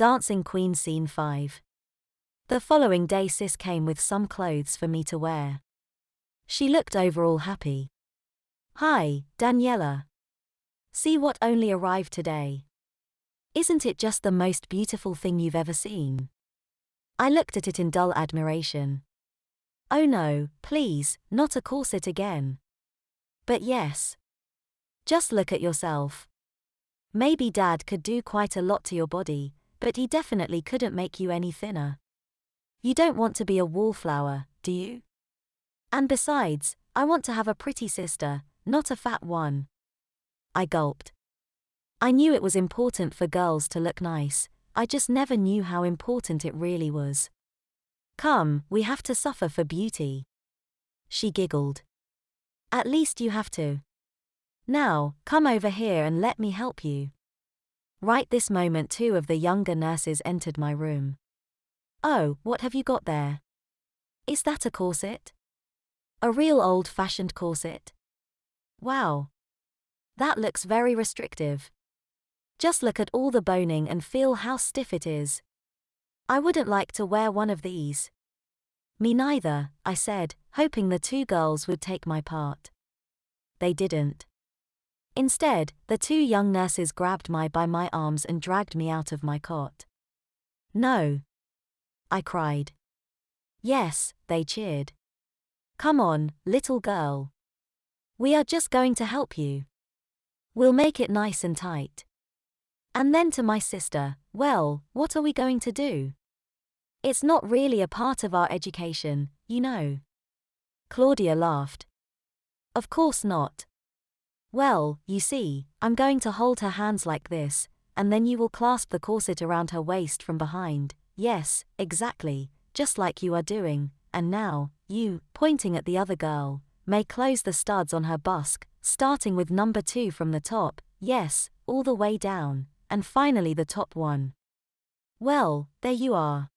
Dancing Queen Scene 5. The following day Sis came with some clothes for me to wear. She looked overall happy. "Hi, Daniela. See what only arrived today. Isn't it just the most beautiful thing you've ever seen?" I looked at it in dull admiration. "Oh no, please, not a corset again." "But yes. Just look at yourself. Maybe Dad could do quite a lot to your body, but he definitely couldn't make you any thinner. You don't want to be a wallflower, do you? And besides, I want to have a pretty sister, not a fat one." I gulped. I knew it was important for girls to look nice, I just never knew how important it really was. "Come, we have to suffer for beauty." She giggled. "At least you have to. Now, come over here and let me help you." Right this moment 2 of the younger nurses entered my room. "Oh, what have you got there? Is that a corset? A real old-fashioned corset? Wow. That looks very restrictive. Just look at all the boning and feel how stiff it is. I wouldn't like to wear one of these." "Me neither," I said, hoping the 2 girls would take my part. They didn't. Instead, the 2 young nurses grabbed me by my arms and dragged me out of my cot. "No!" I cried. "Yes," they cheered. "Come on, little girl. We are just going to help you. We'll make it nice and tight." And then to my sister, "Well, what are we going to do? It's not really a part of our education, you know." Claudia laughed. "Of course not. Well, you see, I'm going to hold her hands like this, and then you will clasp the corset around her waist from behind. Yes, exactly, just like you are doing, and now, you," pointing at the other girl, "may close the studs on her busk, starting with number 2 from the top, yes, all the way down, and finally the top one. Well, there you are.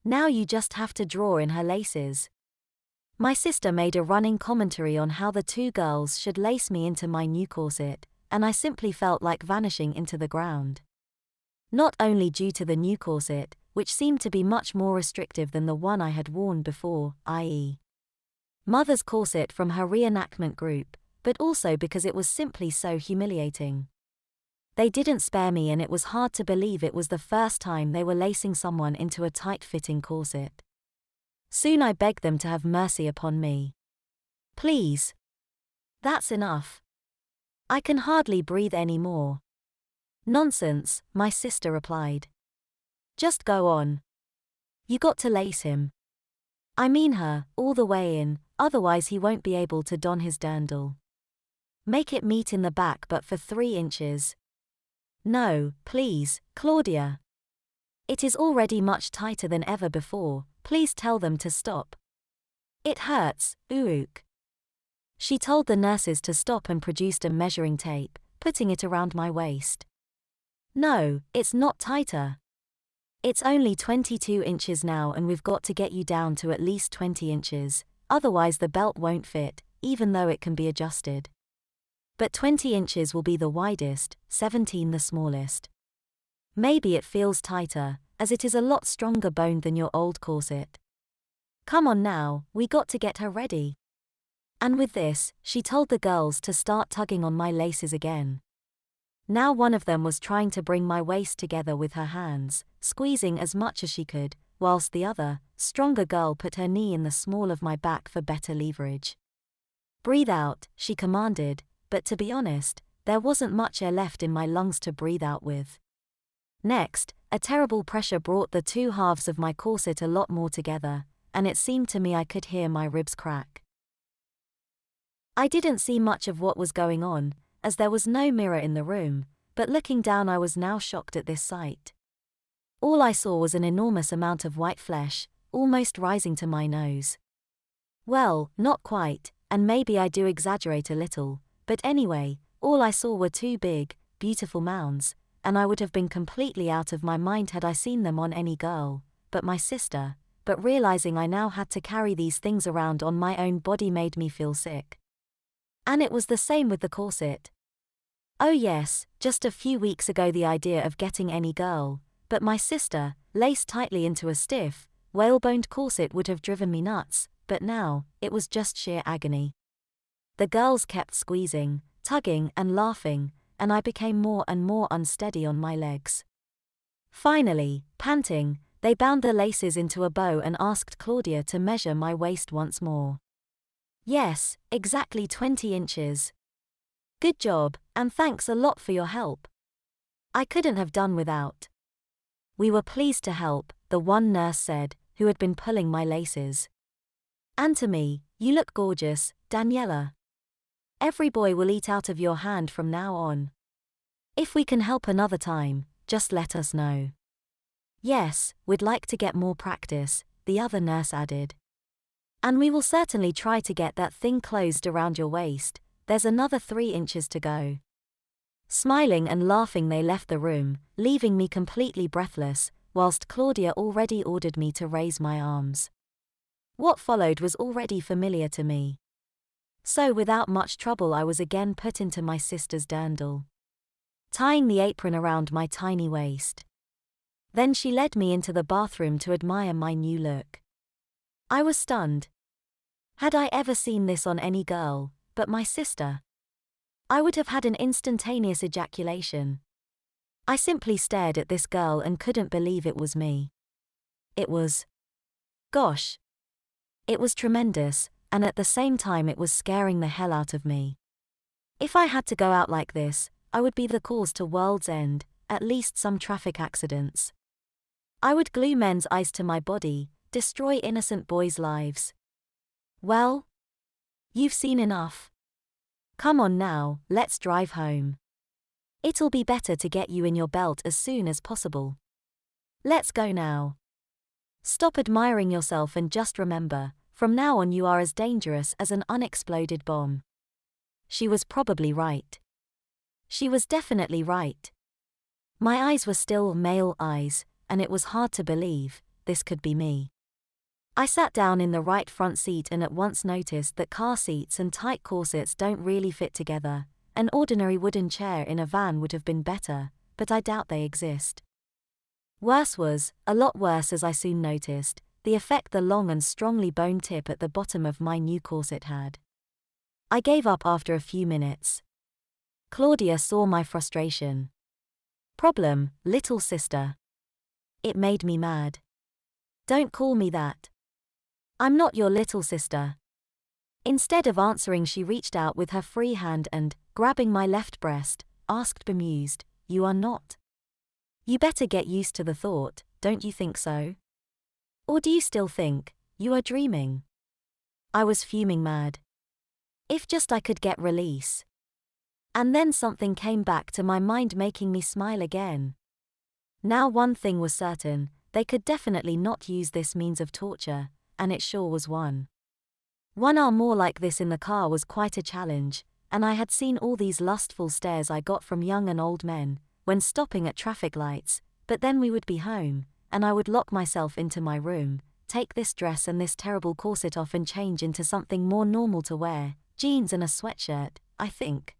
Now you just have to draw in her laces." My sister made a running commentary on how the 2 girls should lace me into my new corset, and I simply felt like vanishing into the ground. Not only due to the new corset, which seemed to be much more restrictive than the one I had worn before, i.e. Mother's corset from her reenactment group, but also because it was simply so humiliating. They didn't spare me, and it was hard to believe it was the first time they were lacing someone into a tight-fitting corset. Soon I begged them to have mercy upon me. "Please. That's enough. I can hardly breathe anymore." "Nonsense," my sister replied. "Just go on. You got to lace him. I mean her, all the way in, otherwise he won't be able to don his dirndl. Make it meet in the back but for 3 inches. No, please, Claudia. It is already much tighter than ever before, please tell them to stop. It hurts, ook." She told the nurses to stop and produced a measuring tape, putting it around my waist. "No, it's not tighter. It's only 22 inches now, and we've got to get you down to at least 20 inches, otherwise the belt won't fit, even though it can be adjusted. But 20 inches will be the widest, 17 the smallest. Maybe it feels tighter, as it is a lot stronger boned than your old corset. Come on now, we got to get her ready." And with this, she told the girls to start tugging on my laces again. Now one of them was trying to bring my waist together with her hands, squeezing as much as she could, whilst the other, stronger girl put her knee in the small of my back for better leverage. "Breathe out," she commanded, but to be honest, there wasn't much air left in my lungs to breathe out with. Next, a terrible pressure brought the 2 halves of my corset a lot more together, and it seemed to me I could hear my ribs crack. I didn't see much of what was going on, as there was no mirror in the room, but looking down I was now shocked at this sight. All I saw was an enormous amount of white flesh, almost rising to my nose. Well, not quite, and maybe I do exaggerate a little, but anyway, all I saw were 2 big, beautiful mounds, and I would have been completely out of my mind had I seen them on any girl, but my sister, but realizing I now had to carry these things around on my own body made me feel sick. And it was the same with the corset. Oh yes, just a few weeks ago the idea of getting any girl, But my sister, laced tightly into a stiff, whaleboned corset would have driven me nuts, but now, it was just sheer agony. The girls kept squeezing, tugging and laughing, and I became more and more unsteady on my legs. Finally, panting, they bound the laces into a bow and asked Claudia to measure my waist once more. Yes, exactly 20 inches. Good job, and thanks a lot for your help. I couldn't have done without. We were pleased to help, the one nurse said, who had been pulling my laces. And to me, you look gorgeous, Daniela. Every boy will eat out of your hand from now on. If we can help another time, just let us know. Yes, we'd like to get more practice, the other nurse added. And we will certainly try to get that thing closed around your waist, there's another 3 inches to go. Smiling and laughing they left the room, leaving me completely breathless, whilst Claudia already ordered me to raise my arms. What followed was already familiar to me. So without much trouble I was again put into my sister's dirndl, tying the apron around my tiny waist. Then she led me into the bathroom to admire my new look. I was stunned. Had I ever seen this on any girl, but my sister? I would have had an instantaneous ejaculation. I simply stared at this girl and couldn't believe it was me. It was... Gosh. It was tremendous, and at the same time it was scaring the hell out of me. If I had to go out like this, I would be the cause to world's end, at least some traffic accidents. I would glue men's eyes to my body, destroy innocent boys' lives. Well? You've seen enough. Come on now, let's drive home. It'll be better to get you in your belt as soon as possible. Let's go now. Stop admiring yourself and just remember, from now on you are as dangerous as an unexploded bomb. She was probably right. She was definitely right. My eyes were still male eyes, and it was hard to believe this could be me. I sat down in the right front seat and at once noticed that car seats and tight corsets don't really fit together. An ordinary wooden chair in a van would have been better, but I doubt they exist. Worse was, a lot worse as I soon noticed, the effect the long and strongly boned tip at the bottom of my new corset had. I gave up after a few minutes. Claudia saw my frustration. Problem, little sister. It made me mad. Don't call me that. I'm not your little sister. Instead of answering, she reached out with her free hand and, grabbing my left breast, asked bemused, "You are not? You better get used to the thought, don't you think so? Or do you still think you are dreaming?" I was fuming mad. If just I could get release. And then something came back to my mind, making me smile again. Now one thing was certain, they could definitely not use this means of torture, and it sure was one. 1 hour more like this in the car was quite a challenge, and I had seen all these lustful stares I got from young and old men, when stopping at traffic lights, but then we would be home, and I would lock myself into my room, take this dress and this terrible corset off and change into something more normal to wear, jeans and a sweatshirt, I think.